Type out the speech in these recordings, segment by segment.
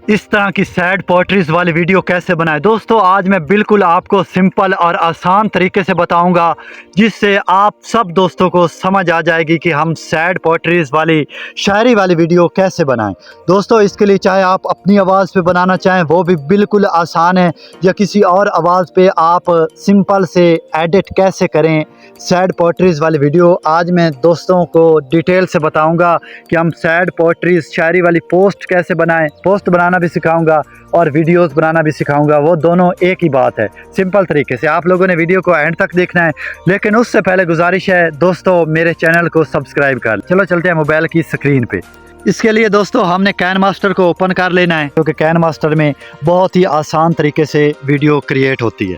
इस तरह की सैड पोएट्रीज वाली वीडियो कैसे बनाएं। दोस्तों आज मैं बिल्कुल आपको सिंपल और आसान तरीके से बताऊंगा जिससे आप सब दोस्तों को समझ आ जाएगी कि हम सैड पोएट्रीज वाली शायरी वाली वीडियो कैसे बनाएं। दोस्तों इसके लिए चाहे आप अपनी आवाज़ पे बनाना चाहें वो भी बिल्कुल आसान है, या किसी और आवाज़ पे आप सिंपल से एडिट कैसे करें सैड पोएट्रीज वाली वीडियो आज मैं दोस्तों को डिटेल से बताऊंगा कि हम सैड पोएट्रीज शायरी वाली पोस्ट कैसे बनाएं। पोस्ट बनाना भी सिखाऊंगा और वीडियोस बनाना भी सिखाऊंगा, वो दोनों एक ही बात है। सिंपल तरीके से आप लोगों ने वीडियो को एंड तक देखना है, लेकिन उससे पहले गुजारिश है दोस्तों मेरे चैनल को सब्सक्राइब कर। चलो चलते हैं मोबाइल की स्क्रीन पे। इसके लिए दोस्तों हमने कैन मास्टर को ओपन कर लेना है, क्योंकि कैन मास्टर में बहुत ही आसान तरीके से वीडियो क्रिएट होती है।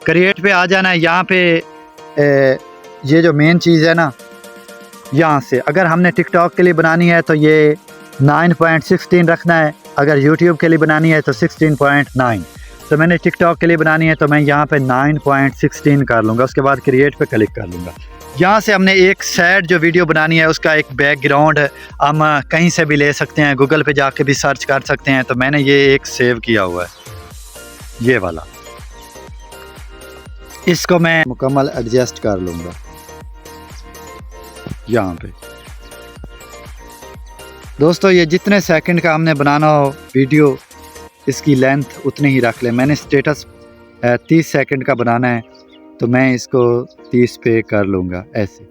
क्रिएट पे आ जाना है। यहाँ पे ये जो मेन चीज़ है ना, यहाँ से अगर हमने टिकटॉक के लिए बनानी है तो ये 9.16 रखना है, अगर यूट्यूब के लिए बनानी है तो 16.9। तो मैंने टिकटॉक के लिए बनानी है तो मैं यहाँ पे 9.16 कर लूँगा। उसके बाद क्रिएट पे क्लिक कर लूँगा। यहाँ से हमने एक सैड जो वीडियो बनानी है उसका एक बैकग्राउंड हम कहीं से भी ले सकते हैं, गूगल पे जाके भी सर्च कर सकते हैं। तो मैंने ये एक सेव किया हुआ है, ये वाला। इसको मैं मुकम्मल एडजस्ट कर लूँगा यहाँ पे। दोस्तों ये जितने सेकंड का हमने बनाना हो वीडियो, इसकी लेंथ उतनी ही रख लें। मैंने स्टेटस 30 सेकंड का बनाना है तो मैं इसको 30 पे कर लूँगा, ऐसे।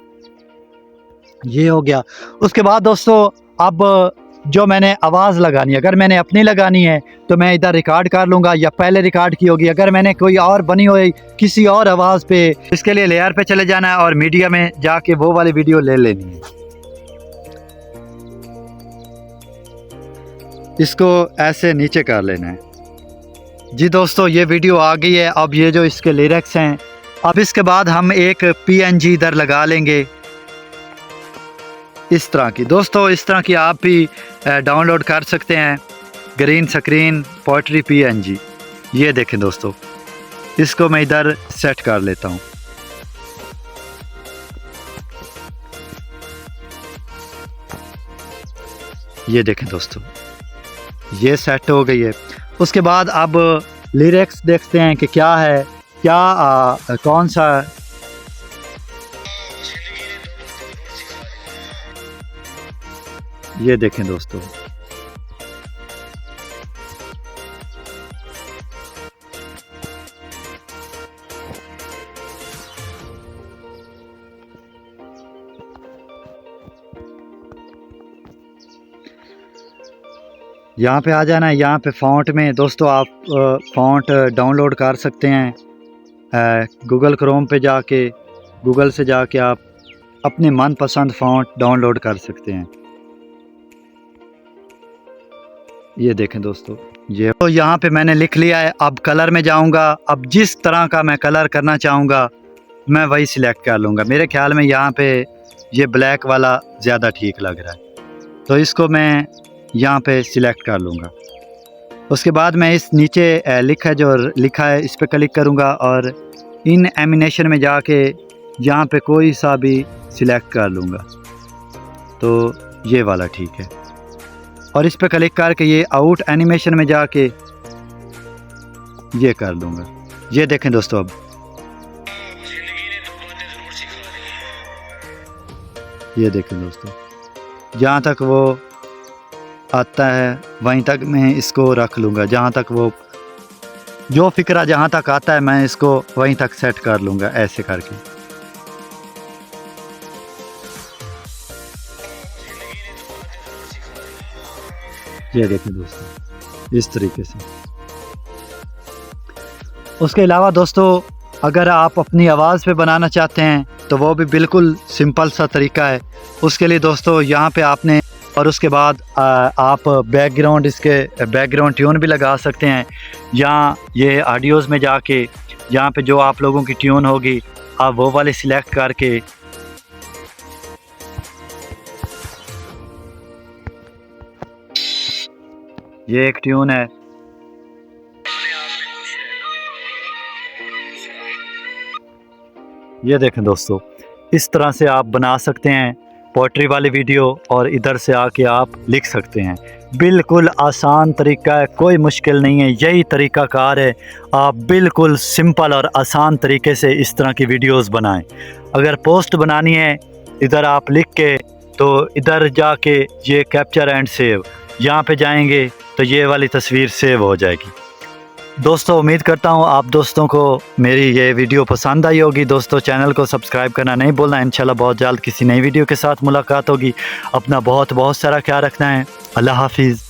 ये हो गया। उसके बाद दोस्तों अब जो मैंने आवाज़ लगानी है, अगर मैंने अपनी लगानी है तो मैं इधर रिकॉर्ड कर लूँगा या पहले रिकॉर्ड की होगी। अगर मैंने कोई और बनी हुई किसी और आवाज़ पे, इसके लिए लेयर पे चले जाना है और मीडिया में जाके वो वाली वीडियो ले लेनी है। इसको ऐसे नीचे कर लेना है। जी दोस्तों ये वीडियो आ गई है। अब ये जो इसके लिरिक्स हैं, अब इसके बाद हम एक PNG इधर लगा लेंगे इस तरह की। दोस्तों इस तरह की आप भी डाउनलोड कर सकते हैं, ग्रीन स्क्रीन पोएट्री PNG। ये देखें दोस्तों, इसको मैं इधर सेट कर लेता हूँ। ये देखें दोस्तों, ये सेट हो गई है। उसके बाद अब लिरिक्स देखते हैं कि क्या है, क्या कौन सा। ये देखें दोस्तों, यहाँ पे आ जाना है। यहाँ पे फ़ॉन्ट में दोस्तों आप फ़ॉन्ट डाउनलोड कर सकते हैं। गूगल क्रोम पे जाके, गूगल से जाके आप अपने मनपसंद फ़ॉन्ट डाउनलोड कर सकते हैं। ये देखें दोस्तों, ये तो यहाँ पे मैंने लिख लिया है। अब कलर में जाऊँगा। अब जिस तरह का मैं कलर करना चाहूँगा मैं वही सिलेक्ट कर लूँगा। मेरे ख्याल में यहाँ पे ये ब्लैक वाला ज़्यादा ठीक लग रहा है, तो इसको मैं यहाँ पे सिलेक्ट कर लूँगा। उसके बाद मैं इस नीचे लिखा है इस पर क्लिक करूँगा और इन एनिमेशन में जाके यहाँ पे कोई सा भी सिलेक्ट कर लूँगा। तो ये वाला ठीक है, और इस पर क्लिक करके ये आउट एनिमेशन में जाके ये कर लूँगा। ये देखें दोस्तों, अब ये देखें दोस्तों, जहाँ तक वो आता है वहीं तक मैं इसको रख लूँगा। जहाँ तक वो जो फिक्रा जहाँ तक आता है मैं इसको वहीं तक सेट कर लूँगा, ऐसे करके। ये देखें दोस्तों, इस तरीके से। उसके अलावा दोस्तों अगर आप अपनी आवाज़ पे बनाना चाहते हैं तो वो भी बिल्कुल सिंपल सा तरीका है। उसके लिए दोस्तों यहाँ पे आपने, और उसके बाद आप बैकग्राउंड, इसके बैकग्राउंड ट्यून भी लगा सकते हैं। या ये ऑडियोज़ में जाके यहाँ पे जो आप लोगों की ट्यून होगी आप वो वाले सिलेक्ट करके ये एक ट्यून है। ये देखें दोस्तों, इस तरह से आप बना सकते हैं पोएट्री वाली वीडियो और इधर से आके आप लिख सकते हैं। बिल्कुल आसान तरीका है, कोई मुश्किल नहीं है, यही तरीका कार है। आप बिल्कुल सिंपल और आसान तरीके से इस तरह की वीडियोस बनाएं। अगर पोस्ट बनानी है इधर आप लिख के, तो इधर जाके ये कैप्चर एंड सेव, यहाँ पे जाएंगे तो ये वाली तस्वीर सेव हो जाएगी। दोस्तों उम्मीद करता हूँ आप दोस्तों को मेरी ये वीडियो पसंद आई होगी। दोस्तों चैनल को सब्सक्राइब करना नहीं भूलना। इंशाल्लाह बहुत जल्द किसी नई वीडियो के साथ मुलाकात होगी। अपना बहुत बहुत सारा ख्याल रखना है। अल्लाह हाफिज़।